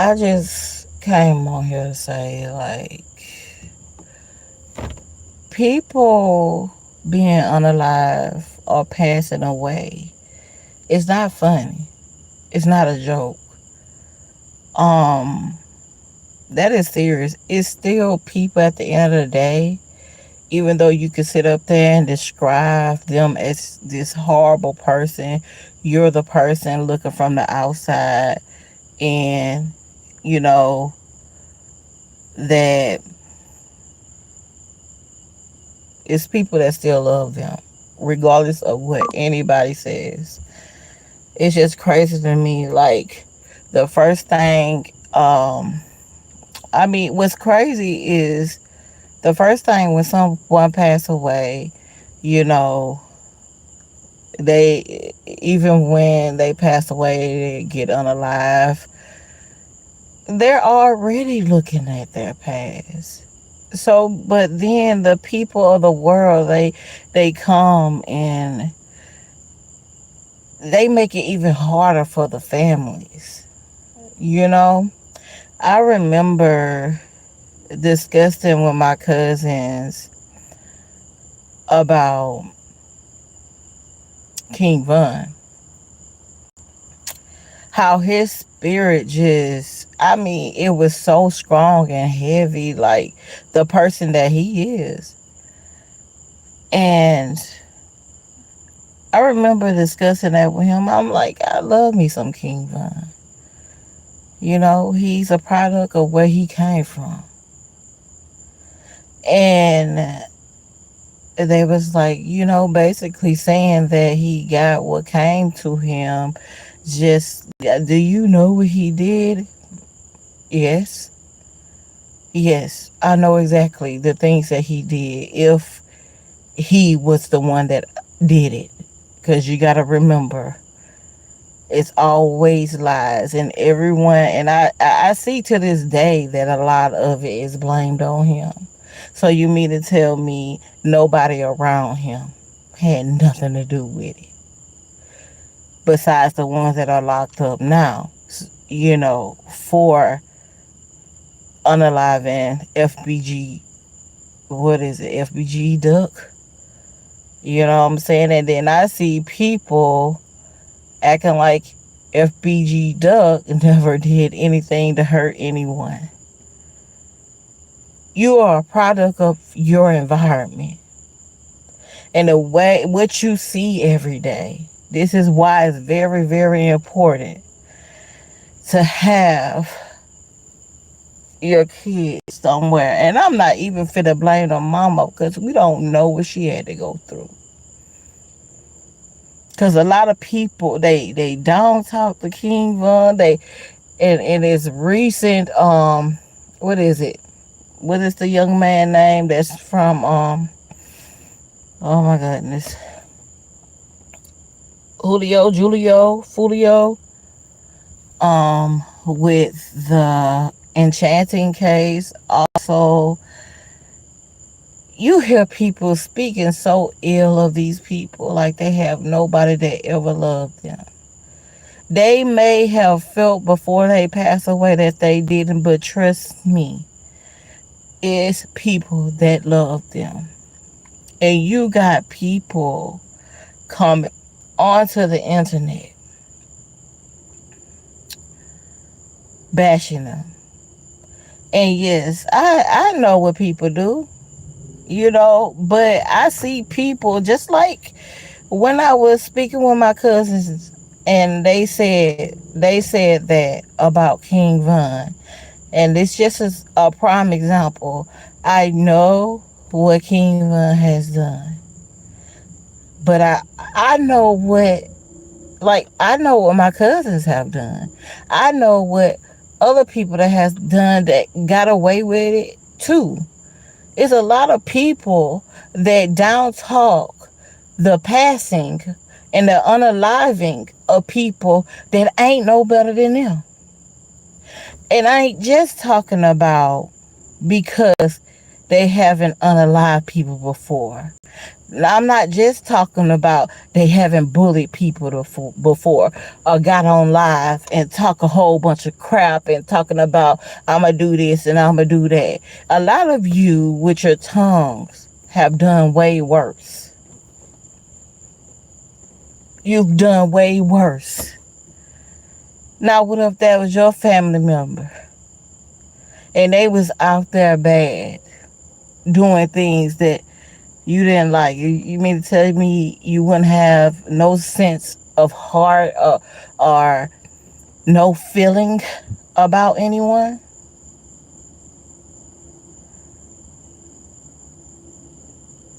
I just came on here to say, like, people being unalive or passing away, it's not funny. It's not a joke. Um, that is serious. It's still people at the end of the day, even though you could sit up there and describe them as this horrible person, you're the person looking from the outside, and you know that it's people that still love them, regardless of what anybody says. It's just crazy to me. Like, the first thing, I mean, what's crazy is the first thing when someone passed away, you know, they, even when they pass away, they get unalive, they're already looking at their past. So, but then the people of the world, they come and they make it even harder for the families. You know, I remember discussing with my cousins about King Von, how his spirit just, I mean, it was so strong and heavy, like the person that he is. And I remember discussing that with him. I'm like, I love me some King Von. You know, he's a product of where he came from. And they was like, basically saying that he got what came to him. Just, do you know what he did? Yes. Yes, I know exactly the things that he did if he was the one that did it. Because you got to remember, it's always lies. And everyone, and I see to this day that a lot of it is blamed on him. So you mean to tell me nobody around him had nothing to do with it? Besides the ones that are locked up now, for unaliving FBG, what is it, FBG Duck? You know what I'm saying? And then I see people acting like FBG Duck never did anything to hurt anyone. You are a product of your environment and the way what you see every day. This is why it's very, very important to have your kids somewhere. And I'm not even finna blame the mama because we don't know what she had to go through. Because a lot of people, they don't talk to King Von. And it's recent, what is it? What is the young man name that's from, oh my goodness, Fulio, with the enchanting case. Also, you hear people speaking so ill of these people, like they have nobody that ever loved them. They may have felt before they pass away that they didn't, but trust me, it's people that love them. And you got people coming onto the internet bashing them. And yes, I know what people do, but I see people just like when I was speaking with my cousins and they said that about King Von. And it's just a prime example. I know what King Von has done. But I know I know what my cousins have done. I know what other people that has done that got away with it too. It's a lot of people that down talk the passing and the unaliving of people that ain't no better than them. And I ain't just talking about because they haven't unalived people before. I'm not just talking about they haven't bullied people before or got on live and talk a whole bunch of crap and talking about I'm going to do this and I'm going to do that. A lot of you with your tongues have done way worse. You've done way worse. Now, what if that was your family member and they was out there bad doing things that you didn't like? You mean to tell me you wouldn't have no sense of heart or no feeling about anyone?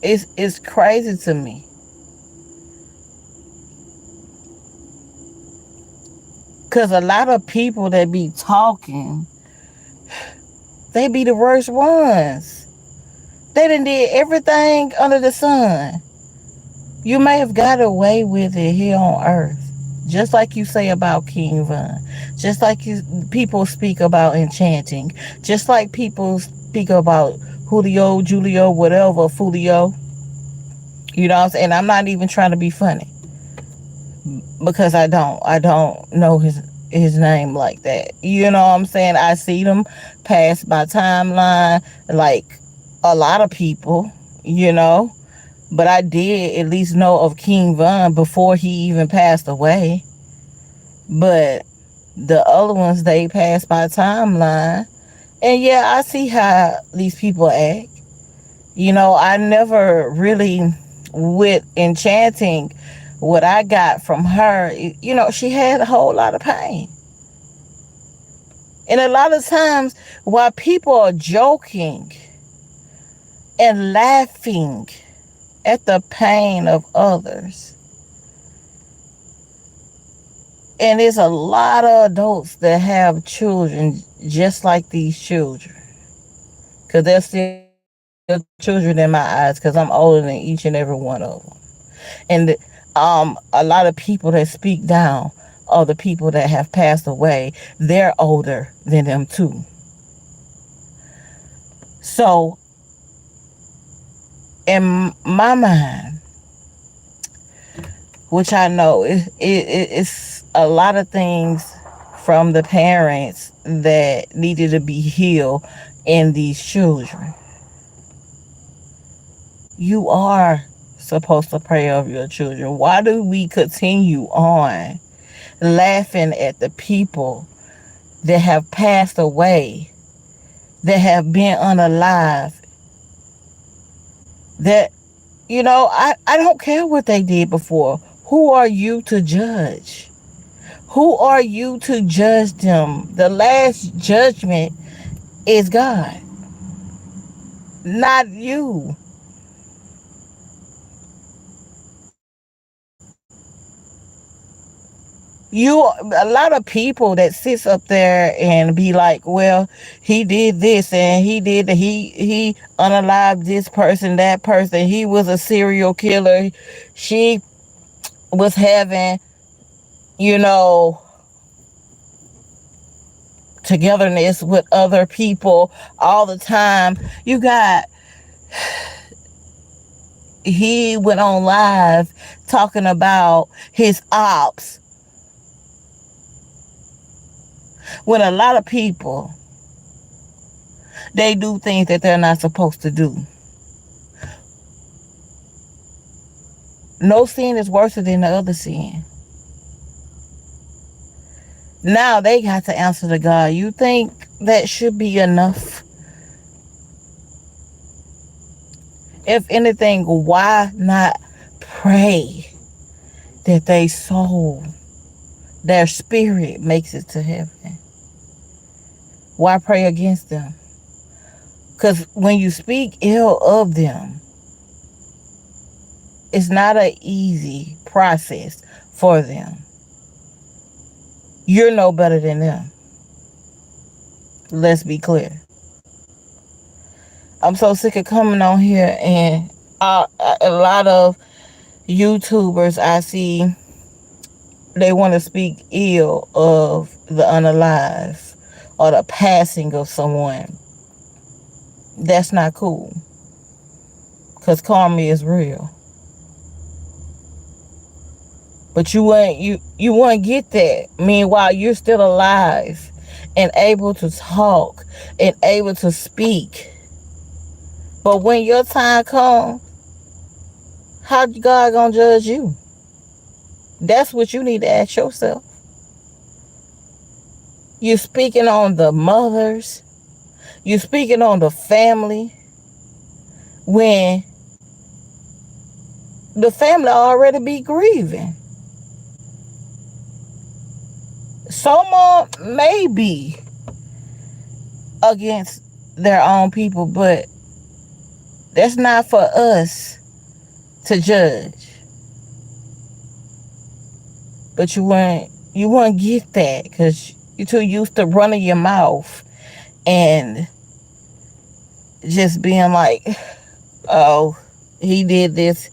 It's crazy to me. Cause a lot of people that be talking, they be the worst ones. They done did everything under the sun. You may have got away with it here on earth. Just like you say about King Von. Just like people speak about enchanting. Just like people speak about Julio, Julio, whatever, Fulio. You know what I'm saying? I'm not even trying to be funny. Because I don't know his name like that. You know what I'm saying? I see them pass my timeline like a lot of people, you know. But I did at least know of King Von before he even passed away. But the other ones, they passed my timeline. And yeah, I see how these people act. You know, I never really, with enchanting, what I got from her, you know, she had a whole lot of pain. And a lot of times, while people are joking and laughing at the pain of others, and there's a lot of adults that have children just like these children, because they're still children in my eyes, because I'm older than each and every one of them. And a lot of people that speak down are the people that have passed away. They're older than them too. So in my mind, which I know it's a lot of things from the parents that needed to be healed in these children. You are supposed to pray over your children. Why do we continue on laughing at the people that have passed away, that have been unalive, that, you know, I don't care what they did before. Who are you to judge? Who are you to judge them? The last judgment is God, not you. You, a lot of people that sits up there and be like, well, he did this and he unalived this person, that person, he was a serial killer, she was having, you know, togetherness with other people all the time. You got, he went on live talking about his ops, when a lot of people, they do things that they're not supposed to do. No sin is worse than the other sin. Now they got to answer to God. You think that should be enough? If anything, why not pray that their soul, their spirit makes it to heaven? Why pray against them? Because when you speak ill of them, it's not an easy process for them. You're no better than them. Let's be clear. I'm so sick of coming on here and a lot of YouTubers I see, they want to speak ill of the unalive or the passing of someone. That's not cool, because karma is real. But you wouldn't get that. Meanwhile, you're still alive and able to talk and able to speak. But when your time comes, how God gonna judge you? That's what you need to ask yourself. You're speaking on the mothers. You're speaking on the family when the family already be grieving. Someone may be against their own people, but that's not for us to judge. But you wouldn't get that because you're too used to running your mouth and just being like, oh, he did this,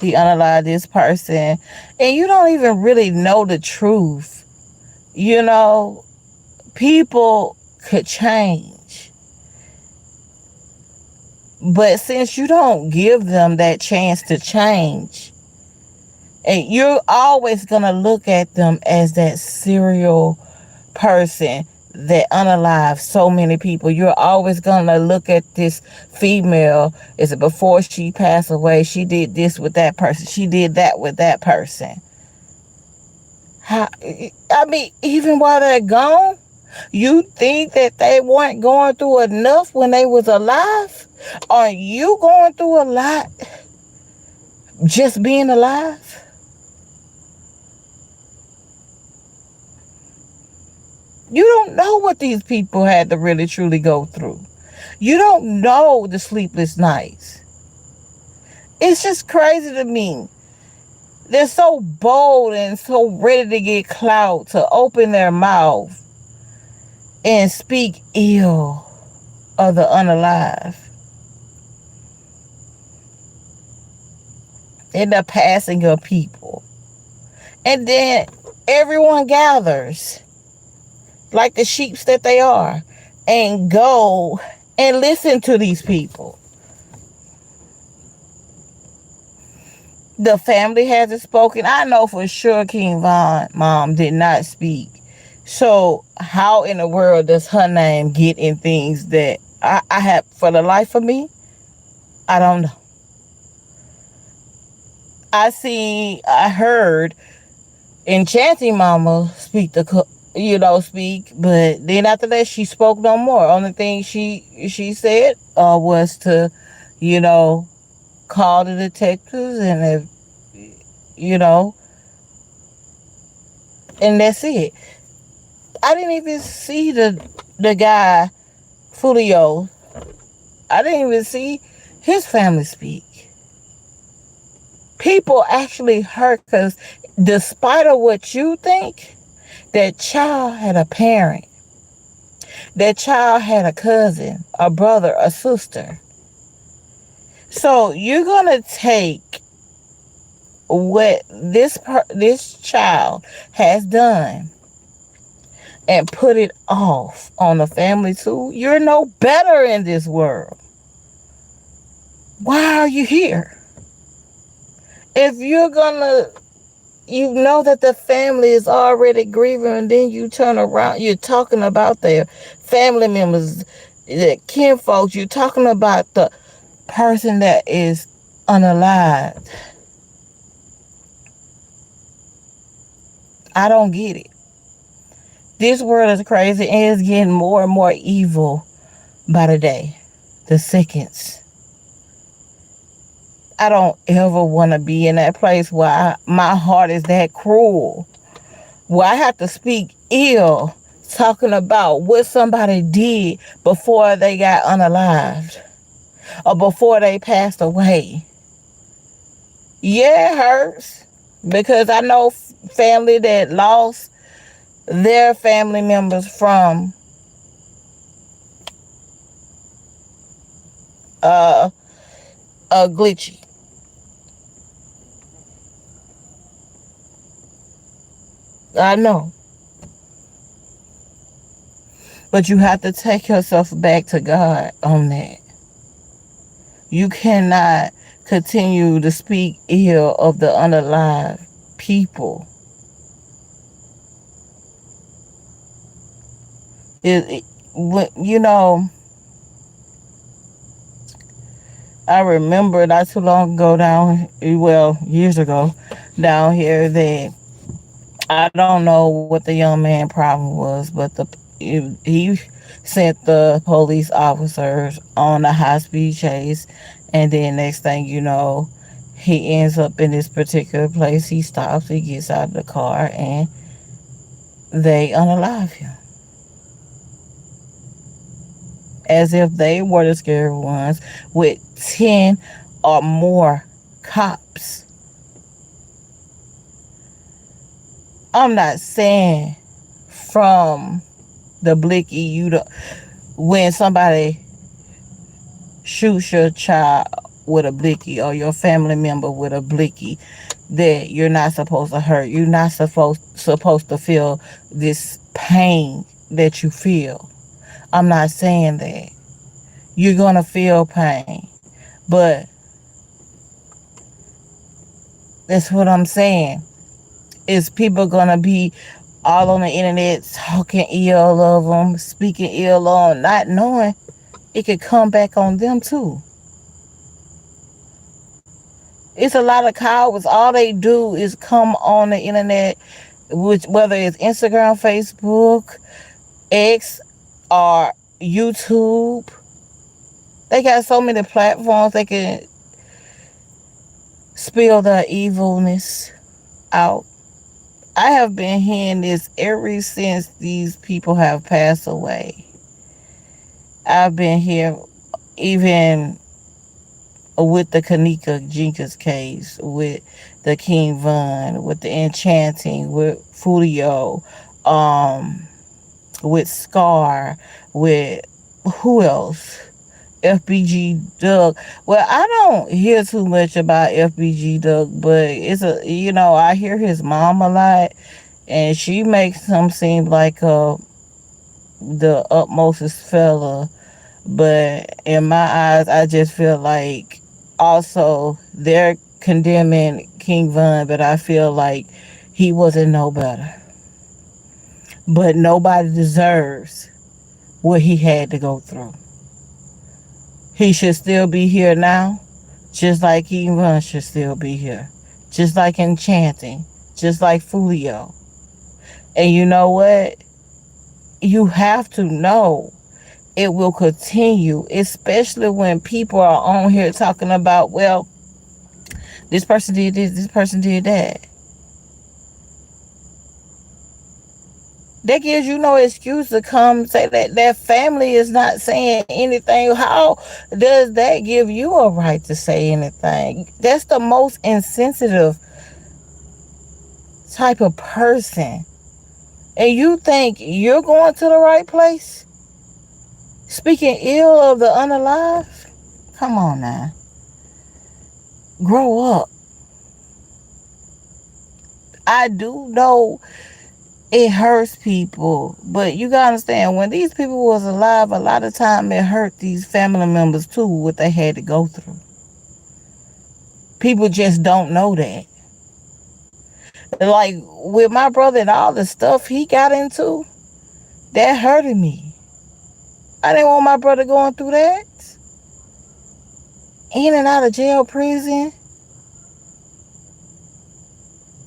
he unalived this person, and you don't even really know the truth. You know, people could change, but since you don't give them that chance to change, and you're always gonna look at them as that serial person that unalive so many people. You're always gonna look at this female. Is it before she passed away? She did this with that person. She did that with that person. How, I mean, even while they're gone, you think that they weren't going through enough when they was alive? Are you going through a lot just being alive? You don't know what these people had to really truly go through. You don't know the sleepless nights. It's just crazy to me. They're so bold and so ready to get clout to open their mouth and speak ill of the unalive in the passing of people. And then everyone gathers like the sheeps that they are and go and listen to these people. The family hasn't spoken. I know for sure King Von mom did not speak. So how in the world does her name get in things that I have, for the life of me, I don't know. I heard Enchanting Mama speak, but then after that she spoke no more. Only thing she said was to, you know, call the detectives and if, you know, and that's it. I didn't even see the guy Fulio. I didn't even see his family speak. People actually hurt because despite of what you think, that child had a parent. That child had a cousin, a brother, a sister. So you're gonna take what this child has done and put it off on the family too. You're no better in this world. Why are you here? If you're gonna, you know that the family is already grieving, and then you turn around, you're talking about their family members, the kin folks, you're talking about the person that is unalive. I don't get it. This world is crazy and it's getting more and more evil by the day, the seconds. I don't ever want to be in that place where my heart is that cruel, where I have to speak ill, talking about what somebody did before they got unalived or before they passed away. Yeah, it hurts because I know family that lost their family members from uh, a glitchy. I know. But you have to take yourself back to God on that. You cannot continue to speak ill of the unalive people. It you know, I remember not too long ago down, well, years ago, down here that I don't know what the young man problem was, but he sent the police officers on a high speed chase, and then next thing you know, he ends up in this particular place. He stops, he gets out of the car, and they unalive him as if they were the scary ones with 10 or more cops. I'm not saying from the blicky you do, when somebody shoots your child with a blicky or your family member with a blicky, that you're not supposed to hurt. You're not supposed to feel this pain that you feel. I'm not saying that. You're gonna feel pain. But that's what I'm saying. Is people gonna be all on the internet talking ill of them, speaking ill on, not knowing it could come back on them too. It's a lot of cowards. All they do is come on the internet, which whether it's Instagram, Facebook, X, or YouTube. They got so many platforms they can spill their evilness out. I have been hearing this ever since these people have passed away. I've been here even with the Kanika Jenkins case, with the King Von, with the Enchanting, with Fulio, with Scar, with who else? FBG Doug. Well, I don't hear too much about FBG Doug, but I hear his mom a lot, and she makes him seem like the utmostest fella. But in my eyes, I just feel like also they're condemning King Von, but I feel like he wasn't no better. But nobody deserves what he had to go through. He should still be here now, just like King Von should still be here, just like Enchanting, just like Fulio. And you know what? You have to know it will continue, especially when people are on here talking about, well, this person did this person did that. That gives you no excuse to come say that their family is not saying anything. How does that give you a right to say anything? That's the most insensitive type of person. And you think you're going to the right place? Speaking ill of the unalive? Come on now. Grow up. I do know it hurts people, but you gotta understand, when these people was alive, a lot of time it hurt these family members too, what they had to go through. People just don't know that. Like with my brother and all the stuff he got into, that hurted me. I didn't want my brother going through that. In and out of jail, prison.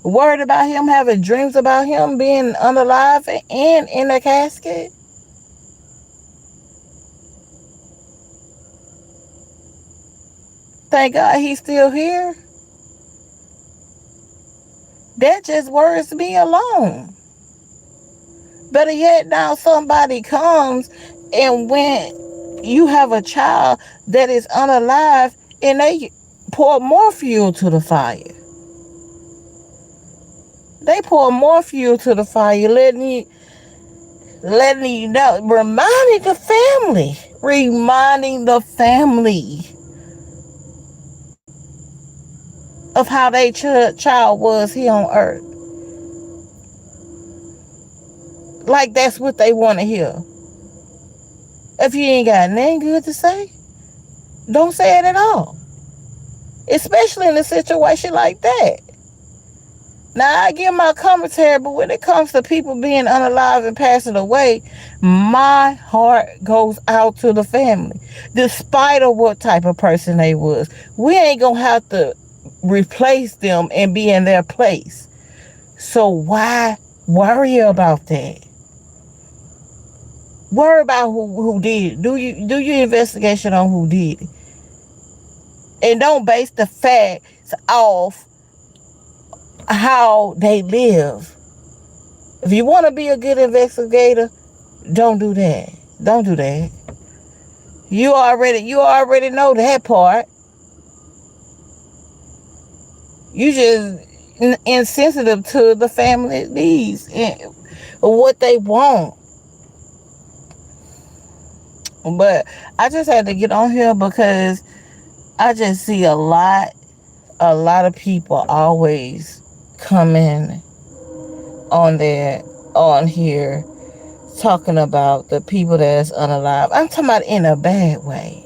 Worried about him, having dreams about him being unalive and in a casket. Thank God he's still here. That just worries me alone. Better yet, now somebody comes, and when you have a child that is unalive, and they pour more fuel to the fire. They pour more fuel to the fire, letting you know, reminding the family of how their child was here on earth. Like that's what they want to hear. If you ain't got nothing good to say, don't say it at all. Especially in a situation like that. Now I give my commentary, but when it comes to people being unalive and passing away, my heart goes out to the family, despite of what type of person they was. We ain't gonna have to replace them and be in their place. So why worry about that? Worry about who did it. Do your investigation on who did it, and don't base the facts off how they live. If you want to be a good investigator, don't do that. Don't do that. You already know that part. You just insensitive to the family needs and what they want. But I just had to get on here because I just see a lot of people always coming on here talking about the people that's unalive. I'm talking about in a bad way.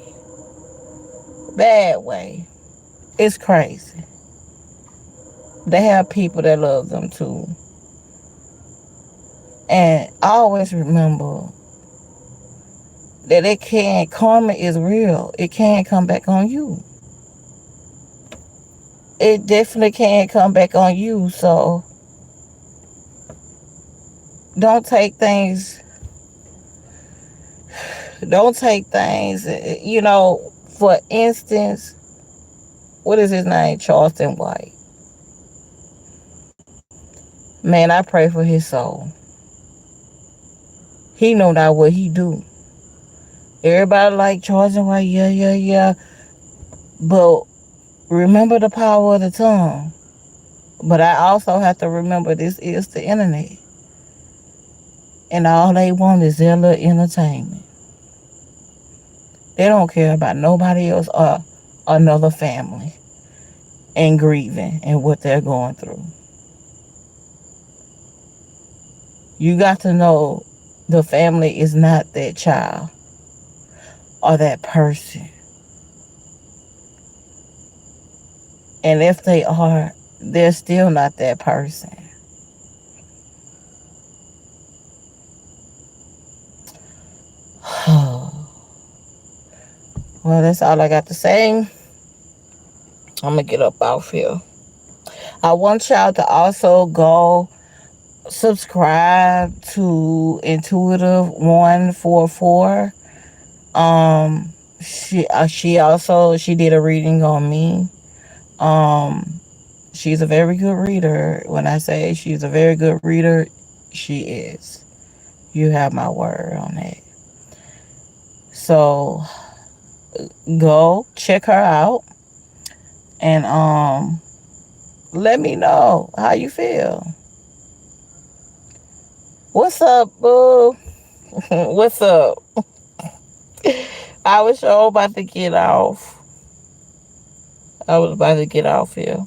Bad way. It's crazy. They have people that love them too. And I always remember that it can't, karma is real. It can't come back on you. It definitely can't come back on you. So don't take things, for instance, what is his name? Charleston White. Man, I pray for his soul. He know not what he do. Everybody like Charleston White, yeah, yeah, yeah. But remember the power of the tongue. But I also have to remember this is the internet. And all they want is their little entertainment. They don't care about nobody else or another family and grieving and what they're going through. You got to know the family is not that child or that person. And if they are, they're still not that person. Well, that's all I got to say. I'm going to get up off here. I want y'all to also go subscribe to Intuitive 144. She did a reading on me. Um, she's a very good reader. When I say she's a very good reader, she is. You have my word on that. So go check her out and let me know how you feel. What's up, boo? What's up? I was sure about to get off. I was about to get off here.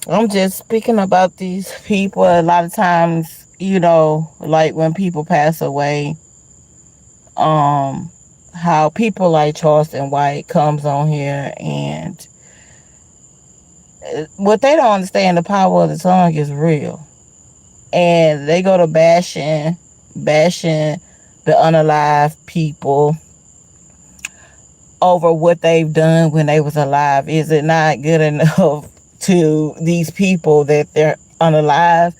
I'm just speaking about these people. A lot of times, like when people pass away, um, how people like Charleston White comes on here and what they don't understand, the power of the tongue is real. And they go to bashing the unalive people over what they've done when they was alive. Is it not good enough to these people that they're unalive?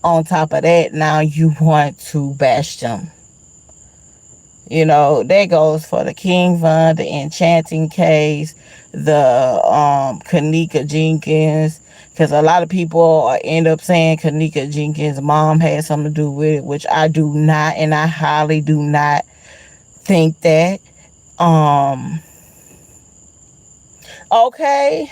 On top of that, now you want to bash them. That goes for the King Von, the Enchanting case, the Kanika Jenkins, because a lot of people end up saying Kanika Jenkins' mom had something to do with it, which I do not, and I highly do not think that. Okay,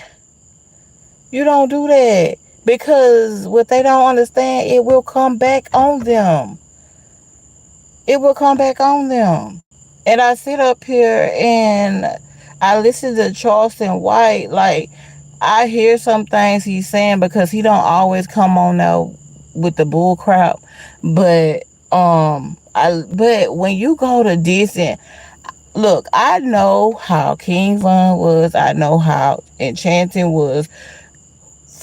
you don't do that, because what they don't understand, it will come back on them. It will come back on them. And I sit up here and I listen to Charleston White. Like, I hear some things he's saying because he don't always come on now with the bull crap. But but when you go to Disney, look, I know how King Von was. I know how Enchanting was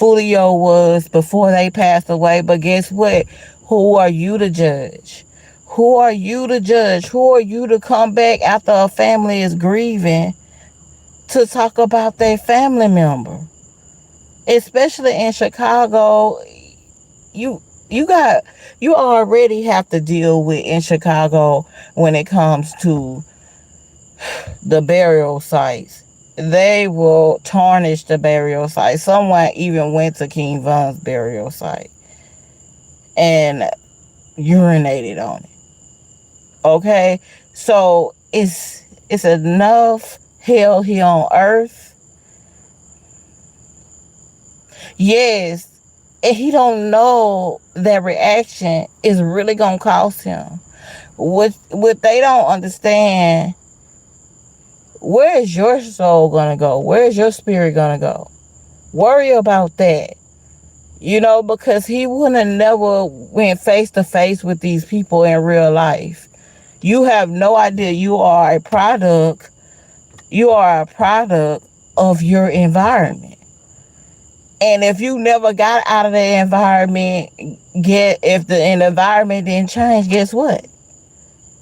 Fulio was before they passed away. But guess what? Who are you to judge? Who are you to judge? Who are you to come back after a family is grieving to talk about their family member? Especially in Chicago, you you got you already have to deal with in Chicago when it comes to the burial sites. They will tarnish the burial site. Someone even went to King Von's burial site and urinated on it. Okay? So it's enough hell here on earth. Yes. And he don't know that reaction is really gonna cost him. What they don't understand, where is your soul gonna go? Where is your spirit gonna go? Worry about that. Because he wouldn't have never went face to face with these people in real life. You have no idea. You are a product of your environment. And if you never got out of the environment, if the environment didn't change, guess what?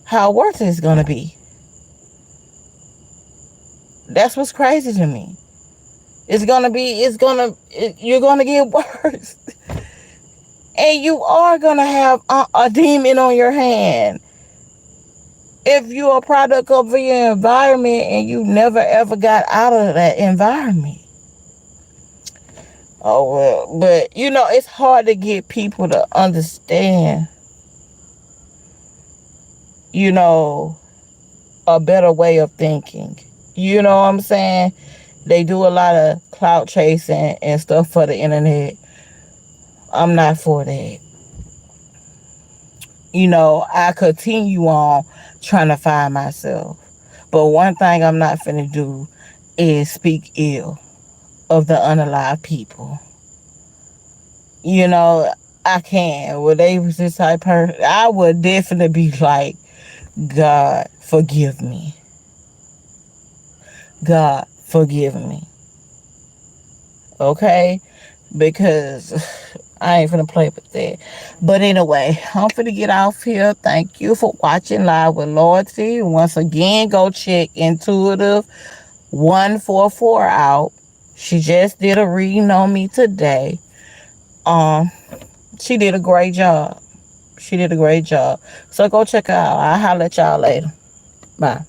How worse it's gonna be. That's what's crazy to me. You're gonna get worse. And you are gonna have a demon on your hand. If you're a product of your environment and you never ever got out of that environment. Oh well, but it's hard to get people to understand, you know, a better way of thinking. You know what I'm saying? They do a lot of clout chasing and stuff for the internet. I'm not for that. I continue on trying to find myself. But one thing I'm not finna do is speak ill of the unalive people. You know, I can. Well, they was this type of person, I would definitely be like, God, forgive me. God, forgive me. Okay? Because I ain't finna play with that. But anyway, I'm finna get off here. Thank you for watching Live with Loyalty. Once again, go check Intuitive 144 out. She just did a reading on me today. Um, she did a great job. She did a great job. So go check her out. I'll holler at y'all later. Bye.